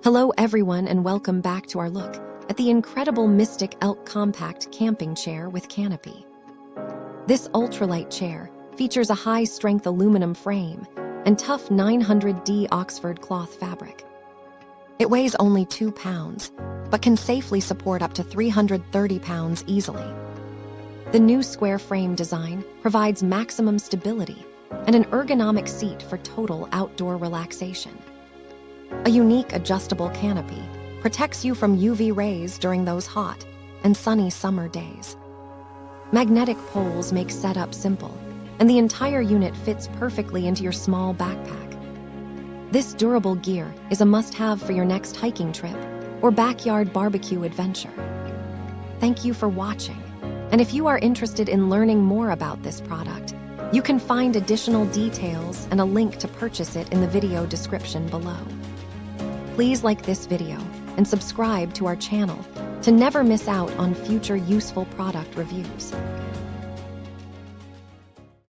Hello everyone and welcome back to our look at the incredible mysticelk compact camping chair with Canopy. This ultralight chair features a high-strength aluminum frame and tough 900D Oxford cloth fabric. It weighs only 2 pounds, but can safely support up to 330 pounds easily. The new square frame design provides maximum stability and an ergonomic seat for total outdoor relaxation. A unique adjustable canopy protects you from UV rays during those hot and sunny summer days. Magnetic poles make setup simple, and the entire unit fits perfectly into your small backpack. This durable gear is a must-have for your next hiking trip or backyard barbecue adventure. Thank you for watching, and if you are interested in learning more about this product, you can find additional details and a link to purchase it in the video description below. Please like this video and subscribe to our channel to never miss out on future useful product reviews.